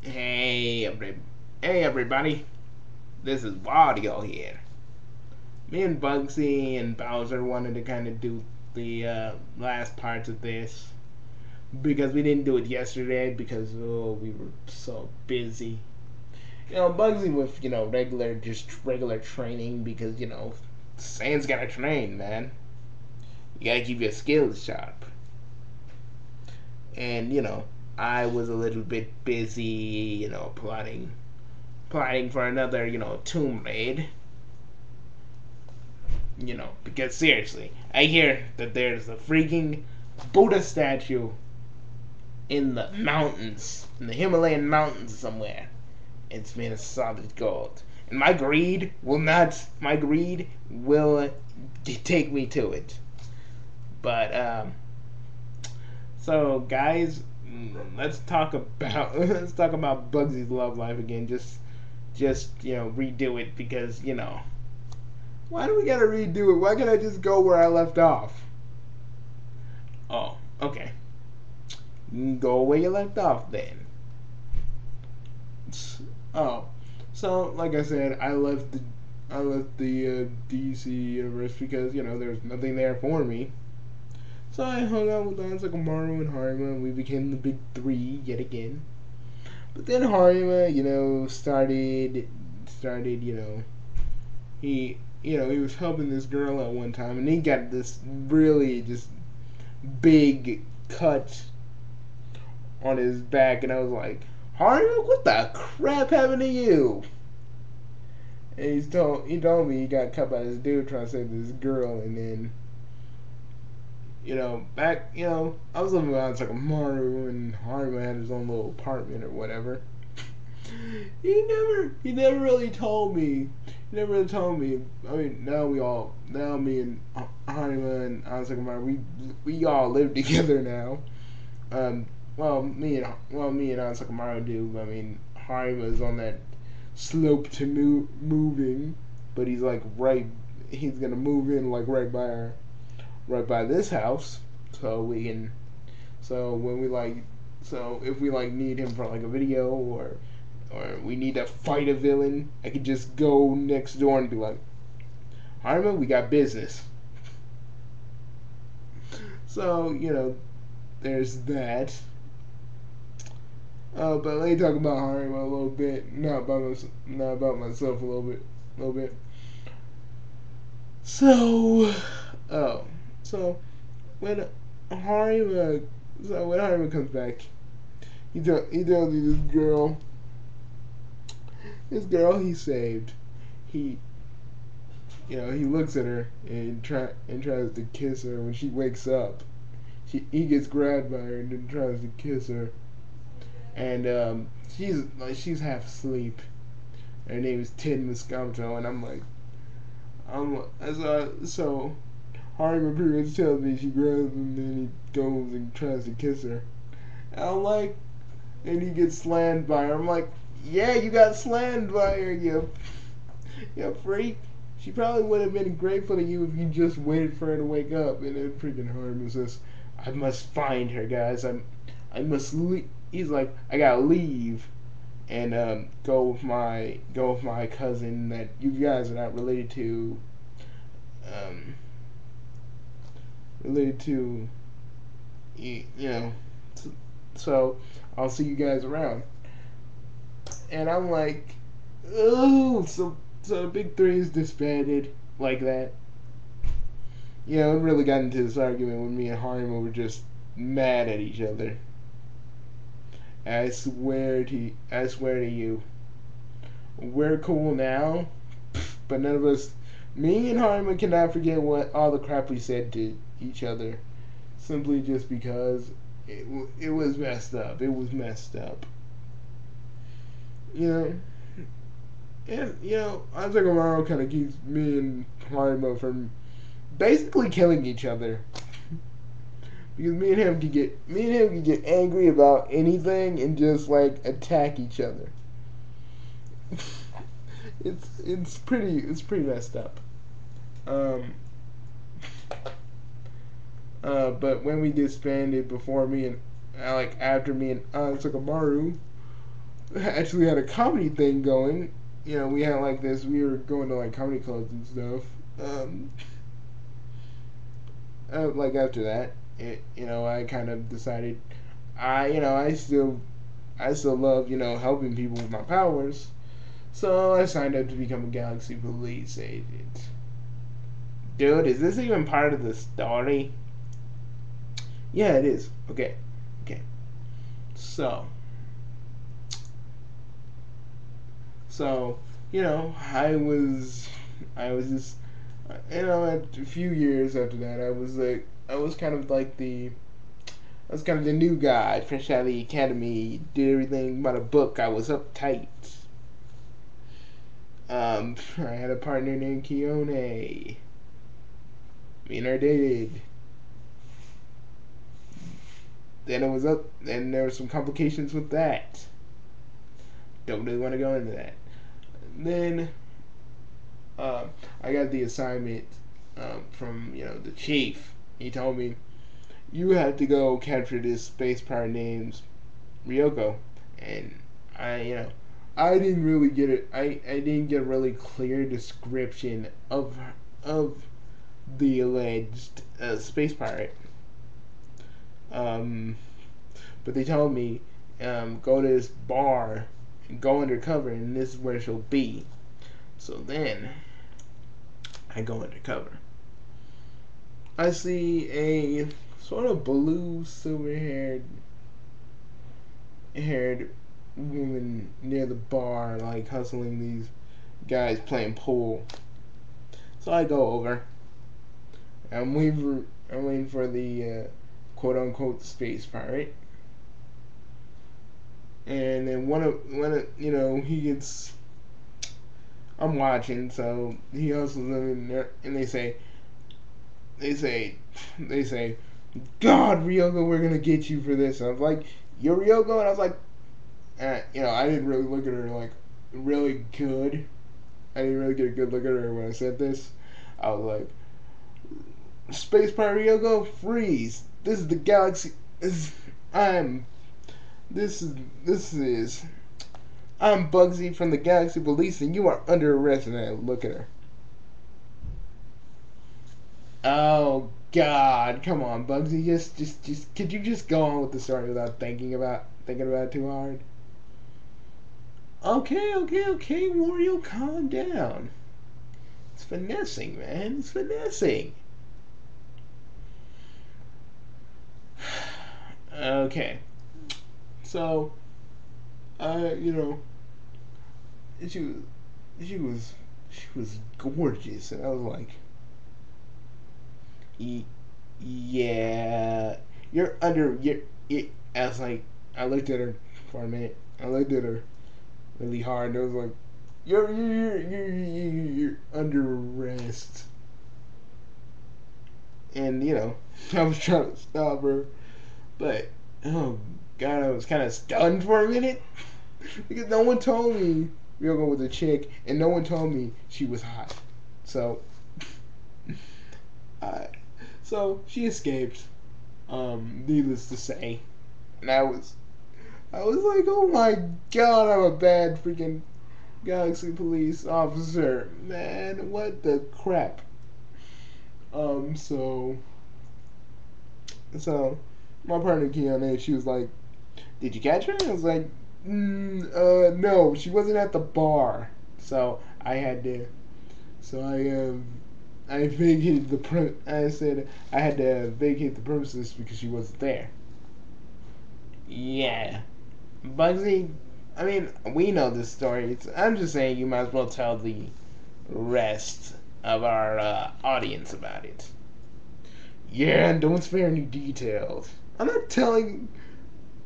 Hey everybody, this is Wario here. Me and Bugsy and Bowser wanted to kind of do the last parts of this because we didn't do it yesterday because we were so busy. Bugsy with regular training because Saiyans gotta train, man. You gotta keep your skills sharp. And I was a little bit busy, plotting for another tomb raid. Because seriously, I hear that there's a freaking Buddha statue in the mountains, in the Himalayan mountains somewhere. It's made of solid gold. And my greed will take me to it. But, so guys, let's talk about Bugsy's love life again. Just redo it because why do we gotta redo it? Why can't I just go where I left off? Oh, okay. Go where you left off then. Oh, so like I said, I left the DC universe because there's nothing there for me. So I hung out with Ansakamaru and Harima, and we became the big three yet again. But then Harima, started, he was helping this girl at one time, and he got this really just big cut on his back, and I was like, Harima, what the crap happened to you? And he told me he got cut by this dude trying to save this girl, and then I was living with like a Maru, and Harima had his own little apartment or whatever. He never really told me. He never really told me. I mean, now me and Harima and Ansakamaru, we all live together now. Me and Ansakamaru do. I mean, Harima is on that slope to moving, but he's gonna move in like right by this house, so we can, so when we so if we need him for like a video or we need to fight a villain, I could just go next door and be like, Harima, we got business. So there's that. But let me talk about Harima a little bit, not about myself a little bit. So, oh, so when Harima, when Harima comes back, he tells me this girl he saved, he he looks at her and tries to kiss her when she wakes up. He gets grabbed by her and then tries to kiss her, and she's half asleep. Her name is Tin Muscato, and so Harima pretty much tells me she grabs him, and then he goes and tries to kiss her. And and he gets slammed by her. I'm like, yeah, you got slammed by her, you freak. She probably would have been grateful to you if you just waited for her to wake up. And then freaking Harima says, I must find her, guys. I must leave. He's like, I gotta leave and go with my cousin that you guys are not related to. Related to, so I'll see you guys around. And I'm like, oh, so the big three is disbanded like that. It really got into this argument when me and Harima were just mad at each other. I swear to you, we're cool now, but none of us, me and Harima cannot forget what all the crap we said to each other, simply just because it was messed up. It was messed up. And Ansakamaru kind of keeps me and Harima from basically killing each other. Because me and him can get angry about anything and just like attack each other. It's pretty messed up. But when we disbanded, after me and Ansakamaru actually had a comedy thing going. You know, we had like this. We were going to like comedy clubs and stuff. Um, like after that, I kind of decided, I still love, helping people with my powers. So I signed up to become a Galaxy Police agent. Dude, is this even part of the story? Yeah, it is. Okay. Okay. So, so, I was just, a few years after that, I was kind of like I was kind of the new guy, fresh out of the academy, did everything by the book. I was uptight. I had a partner named Keone. Me and her dated. Then it was up, and there were some complications with that. Don't really want to go into that. Then, I got the assignment from the chief. He told me you have to go capture this space pirate named Ryoko, and I didn't really get it. I didn't get a really clear description of the alleged space pirate. Um, but they told me, go to this bar and go undercover, and this is where she'll be. So then I go undercover. I see a sort of blue, silver haired woman near the bar, like hustling these guys playing pool. So I go over. I'm waiting for the quote unquote space pirate. And then he gets. I'm watching, so he hustles them in there, and they say, God, Ryoko, we're gonna get you for this. And I was like, you're Ryoko, and I was like, I didn't really look at her like really good. I didn't really get a good look at her when I said this. I was like, Space Pirate Ryoko, freeze! This is the galaxy. I'm Bugsy from the Galaxy Police, and you are under arrest. And I look at her. Oh God, come on, Bugsy. Just, could you just go on with the story without thinking about it too hard? Okay, Wario, calm down. It's finessing, man. It's finessing. Okay, so, you know, she was, she was, she was gorgeous, and I was like, yeah, you're under, I was like, I looked at her for a minute. I looked at her really hard, and I was like, you're under arrest. And I was trying to stop her, but oh God, I was kind of stunned for a minute because no one told me we were going with a chick, and no one told me she was hot. So, so she escaped. Needless to say, and I was like, oh my God, I'm a bad freaking Galaxy Police officer, man. What the crap? So my partner Keanu, she was like, "Did you catch her?" I was like, "No, she wasn't at the bar." So I had to. So I vacated the I said I had to vacate the premises because she wasn't there. Yeah, Bugsy. I mean, we know this story. I'm just saying you might as well tell the rest of our audience about it. Yeah, and don't spare any details. I'm not telling.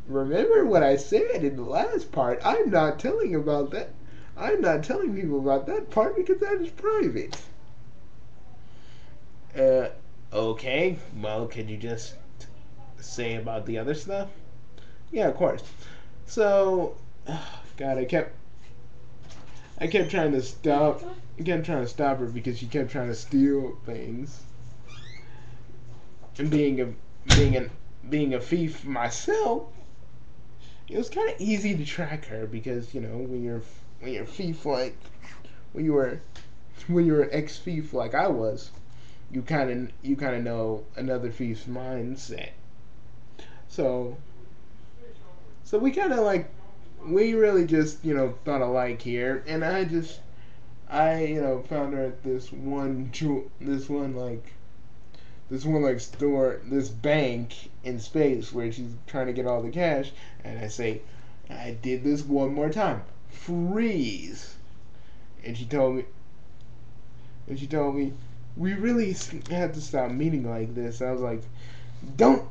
Remember what I said in the last part. I'm not telling about that. I'm not telling people about that part because that is private. Okay. Well, could you just say about the other stuff? Yeah, of course. So, God, I kept trying to stop. I kept trying to stop her because she kept trying to steal things. And being a thief myself, it was kind of easy to track her because when you're thief like when you were when you're an ex thief like I was, you kind of know another thief's mindset. So so we really just thought alike here, and I found her at this one like store, this bank in space where she's trying to get all the cash, and I say, I did this one more time. Freeze. And she told me, we really have to stop meeting like this. I was like, don't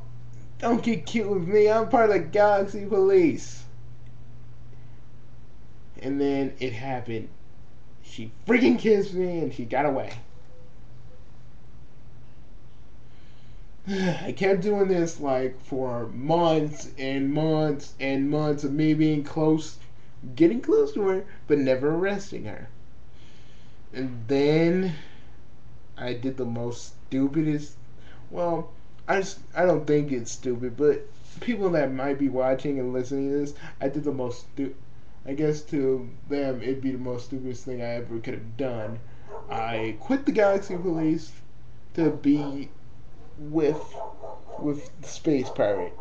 don't get cute with me. I'm part of the Galaxy Police. And then it happened. She freaking kissed me and she got away. I kept doing this like for months and months and months of me being close, getting close to her, but never arresting her. And then I did the most stupidest. Well, I don't think it's stupid, but people that might be watching and listening to this, I did the most I guess to them it'd be the most stupidest thing I ever could have done. I quit the Galaxy Police to be with the Space Pirate,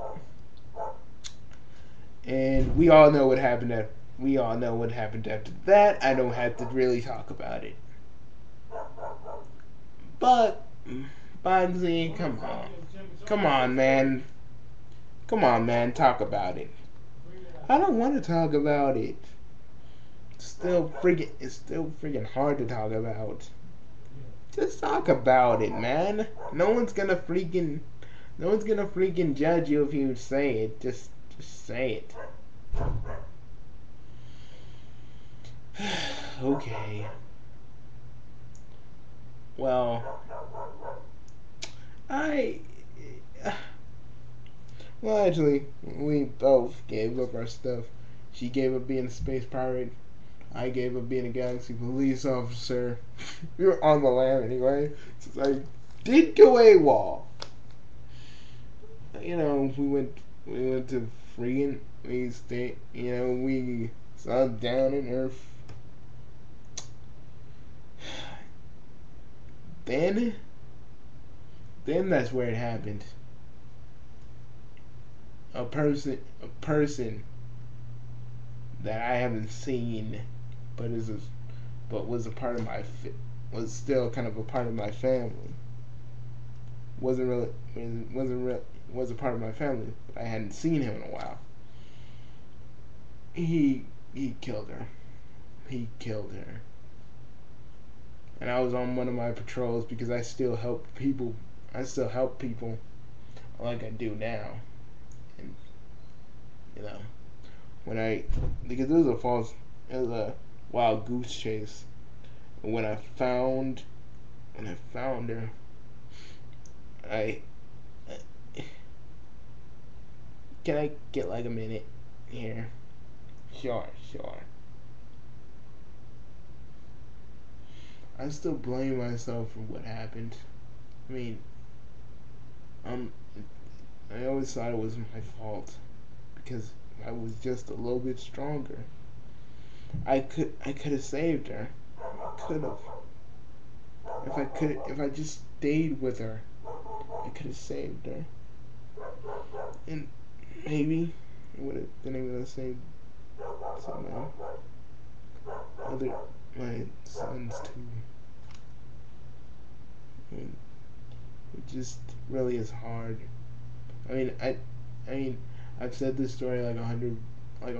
and we all know what happened after that. I don't have to really talk about it. But Bugsy, come on, man, talk about it. I don't want to talk about it. It's still freaking hard to talk about. Just talk about it, man. No one's gonna freaking judge you if you say it. Just say it. Okay. Well, I. Well, actually, we both gave up our stuff. She gave up being a space pirate. I gave up being a Galaxy Police officer. We were on the lam anyway. Since I did go AWOL. We went to freaking, we stayed, we saw down in Earth. Then that's where it happened. A person that I haven't seen, but was a part of was still kind of a part of my family. Was a part of my family, but I hadn't seen him in a while. He killed her. He killed her. And I was on one of my patrols because I still help people. I still help people like I do now. And because it was a wild goose chase. And when I found her, can I get like a minute here? Sure. I still blame myself for what happened. I mean, I always thought it was my fault because I was just a little bit stronger. I could have saved her. I could have. If I just stayed with her, I could have saved her. And maybe I would have been able to save some my sons too. It just really is hard. I mean, I've said this story like a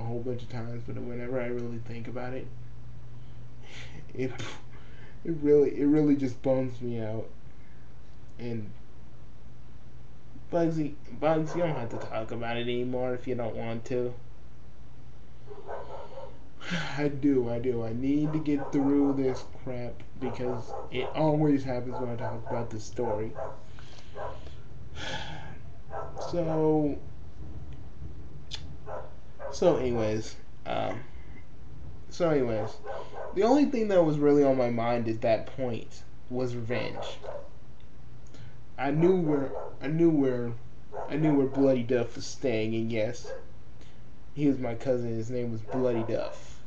whole bunch of times, but whenever I really think about it, it really just bums me out. And Bugsy, you don't have to talk about it anymore if you don't want to. I do. I need to get through this crap because it always happens when I talk about this story. So anyways, the only thing that was really on my mind at that point was revenge. I knew where Bloody Duff was staying, and yes, He was my cousin. His name was Bloody Duff.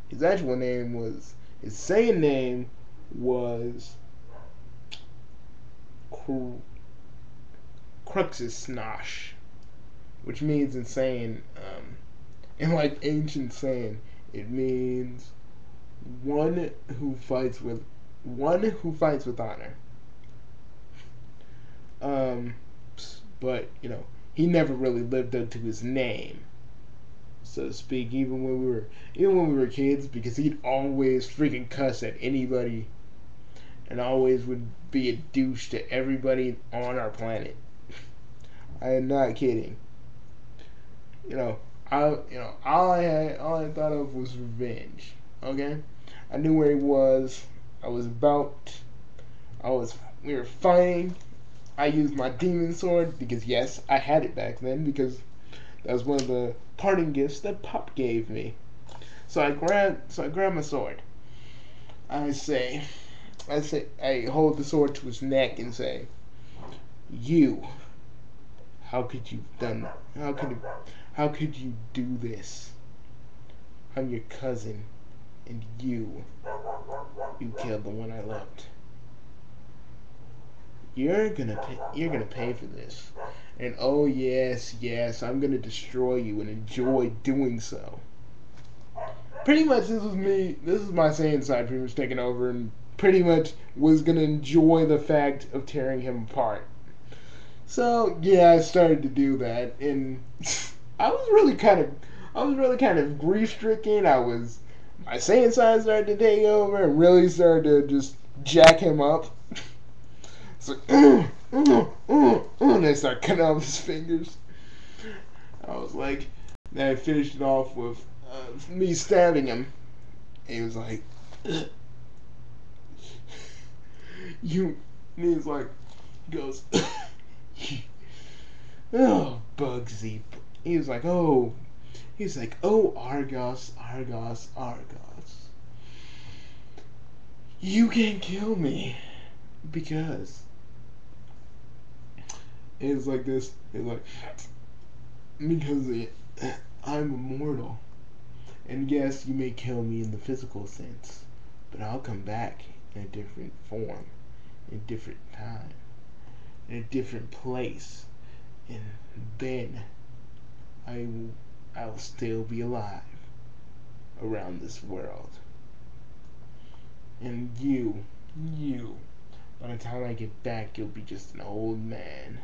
His actual name was, his Saiyan name was Cruxus Snosh, which means in Saiyan, in like ancient Saiyan, it means one who fights with honor. Um, but you know, he never really lived up to his name, so to speak. Even when we were kids, because he'd always freaking cuss at anybody, and always would be a douche to everybody on our planet. I am not kidding. You know, all I thought of was revenge. Okay, I knew where he was. I was about. I was. We were fighting. I used my demon sword because yes, I had it back then because that was one of the parting gifts that Pop gave me. So I grab my sword. I hold the sword to his neck and say, "You, how could you done? How could you do this? I'm your cousin, and you killed the one I loved. You're gonna pay for this. And oh yes, I'm gonna destroy you and enjoy doing so." Pretty much this is my Saiyan side pretty much taking over and pretty much was gonna enjoy the fact of tearing him apart. So yeah, I started to do that and I was really kind of grief stricken. My Saiyan side started to take over and really started to just jack him up. It's like, and they start cutting off his fingers. I was like, then I finished it off with me stabbing him. And he was like, you. And he was like, he goes, oh, Bugsy. He was like, oh, Argos. You can't kill me because. It's like this. It's like, because I'm immortal. And yes, you may kill me in the physical sense, but I'll come back in a different form, in a different time, in a different place, and then I'll still be alive around this world. And you, by the time I get back, you'll be just an old man,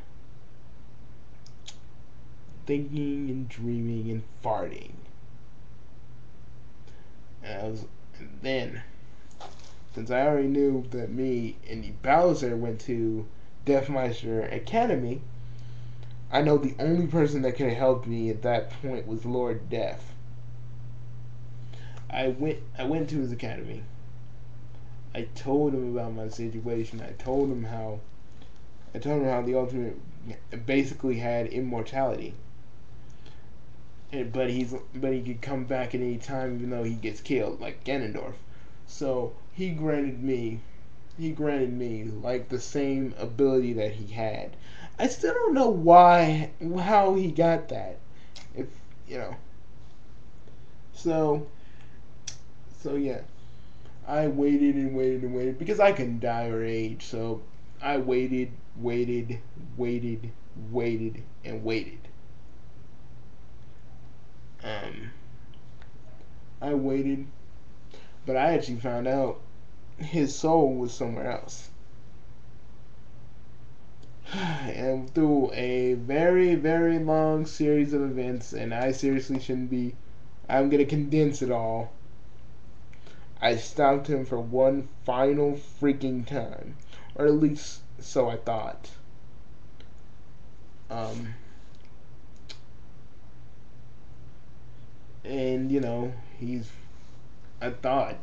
thinking and dreaming and farting. And then, since I already knew that me and the BOWSER went to Deathmeister Academy, I know the only person that could have helped me at that point was Lord Death. I went to his academy. I told him about my situation. I told him how the ultimate basically had immortality. But he could come back at any time even though he gets killed, like Ganondorf. So he granted me like the same ability that he had. I still don't know how he got that. If you know. So yeah. I waited and waited and waited because I couldn't die or age, so I waited and waited. I waited, but I actually found out his soul was somewhere else. And through a very, very long series of events, and I seriously shouldn't be, I'm gonna condense it all. I stopped him for one final freaking time, or at least so I thought. And you know, I thought,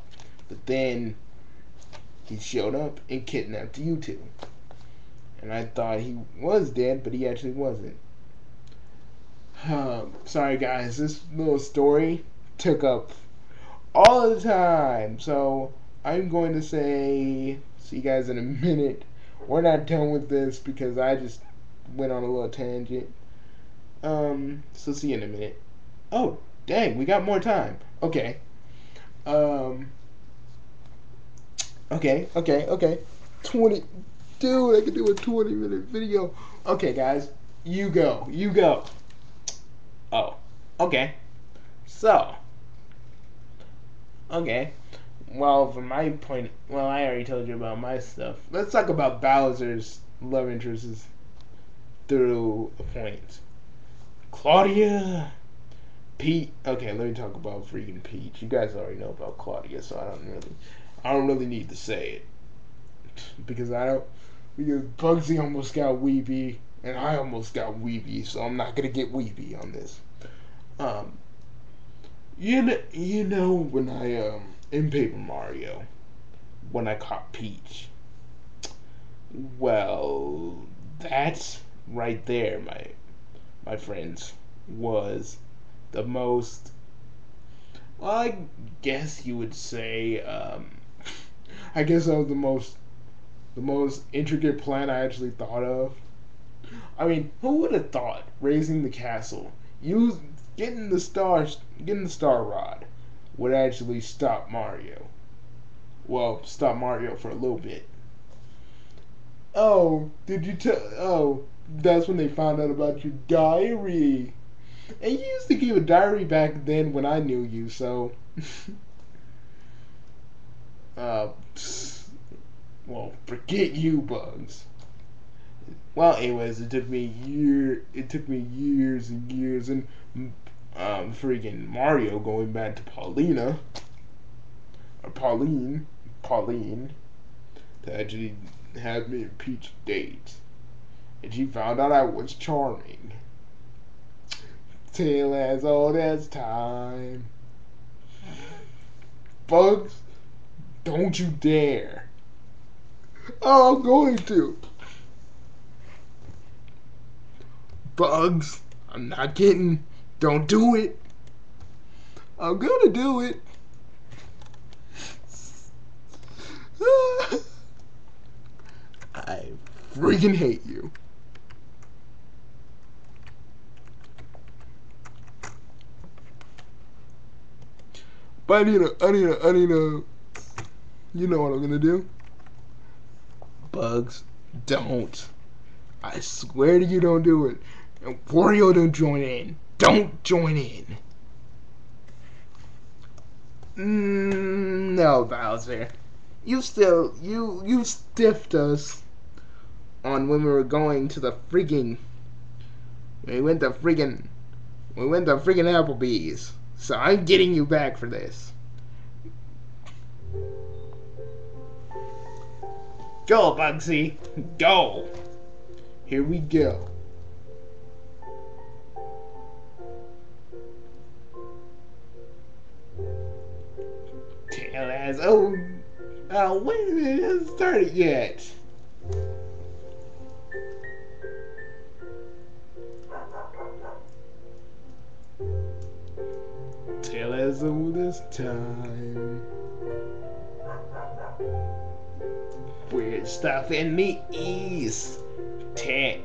but then he showed up and kidnapped you two. And I thought he was dead, but he actually wasn't. Sorry guys, this little story took up all the time. So I'm going to see you guys in a minute. We're not done with this because I just went on a little tangent. So see you in a minute. Oh, dang, we got more time. Okay. Um. Okay. 20. Dude, I can do a 20-minute video. Okay, guys, you go. You go. Oh. Okay. So. Okay. Well, from my point, well, I already told you about my stuff. Let's talk about Bowser's love interests through a point. Claudia, Pete. Okay, let me talk about freaking Peach. You guys already know about Claudia, so I don't really need to say it because I don't. Because Bugsy almost got weepy, and I almost got weepy, so I'm not gonna get weepy on this. Um, you know when I in Paper Mario when I caught Peach. Well, that right there, my friends, was the most. Well, I guess you would say. I guess that was the most intricate plan I actually thought of. I mean, who would have thought raising the castle, use getting the star rod, would actually stop Mario? Well, stop Mario for a little bit. Oh, did you tell? Oh, that's when they found out about your diary. And you used to keep a diary back then when I knew you, so. uh, well, forget you, Bugs. Well, anyways, it took me years and years, and freaking Mario going back to Pauline, to actually have me and Peach date, and she found out I was charming. Tale as old as time. Bugs, don't you dare. Oh, I'm going to. Bugs, I'm not kidding. Don't do it. I'm gonna do it. I freaking hate you. But I need a, you know what I'm gonna do? Bugs, don't. I swear to you, don't do it. And Wario, don't join in. Don't join in. No, Bowser. You stiffed us on when we were going to the freaking. We went to freaking Applebee's. So I'm getting you back for this. Go, Bugsy. Go. Here we go. Tail as wait a minute, it hasn't started yet. Tale as old as time. Weird stuff in the east. Tale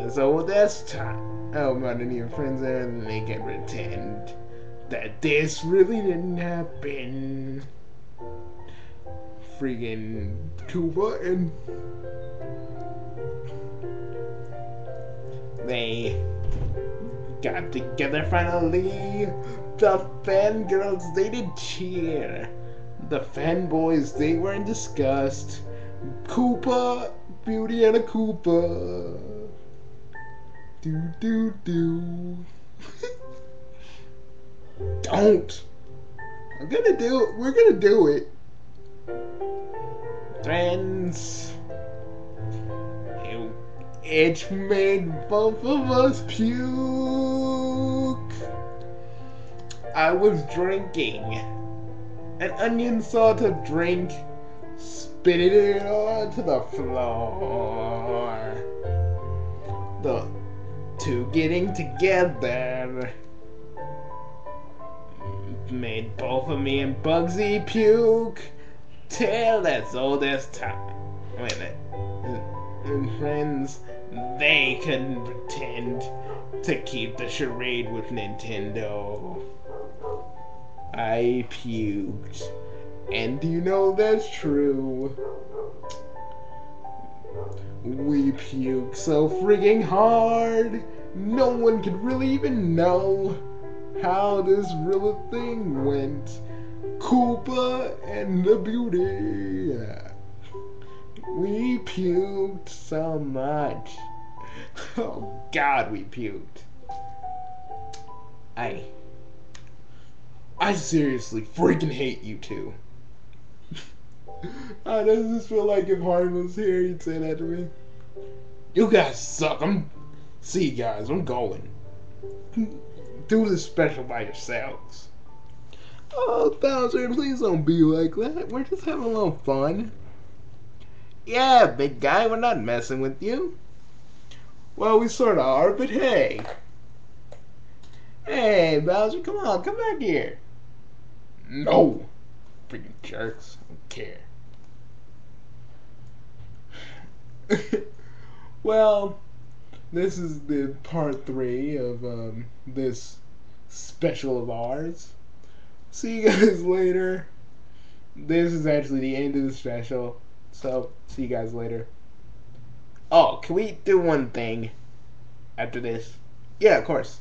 as old as time. Oh, man, and your friends there, and they can pretend that this really didn't happen. Freaking Koopa and they got together finally. The fangirls, they did cheer. The fanboys, they were in disgust. Koopa, Beauty and a Koopa. Do. Don't. I'm gonna do it. We're gonna do it. Friends. It made both of us puke. I was drinking an onion salt of drink, spitting it onto the floor. The two getting together made both of me and Bugsy puke. Tale that's old as time. Wait a minute. And friends, they couldn't pretend to keep the charade with Nintendo. I puked. And do you know that's true? We puke so frigging hard, no one could really even know how this real thing went. Koopa and the beauty. We puked so much. Oh God, we puked. I seriously freaking hate you two. Does this feel like if Harden was here, he'd say that to me? You guys suck. See you guys, I'm going. Do this special by yourselves. Oh, Bowser, please don't be like that. We're just having a little fun. Yeah, big guy, we're not messing with you. Well, we sort of are, but hey. Hey, Bowser, come on, come back here. No. Freaking jerks. I don't care. Well, this is the part 3 of this special of ours. See you guys later. This is actually the end of the special, so see you guys later. Oh, can we do one thing after this? Yeah, of course.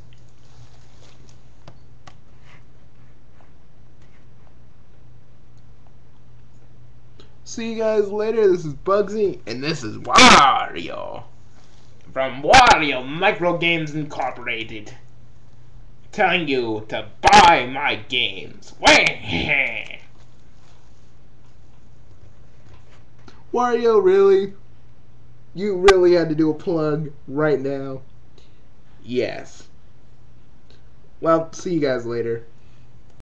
See you guys later. This is Bugsy, and this is Wario from Wario Micro Games Incorporated, telling you to buy my games. Wario, really? You really had to do a plug right now? Yes. Well, see you guys later.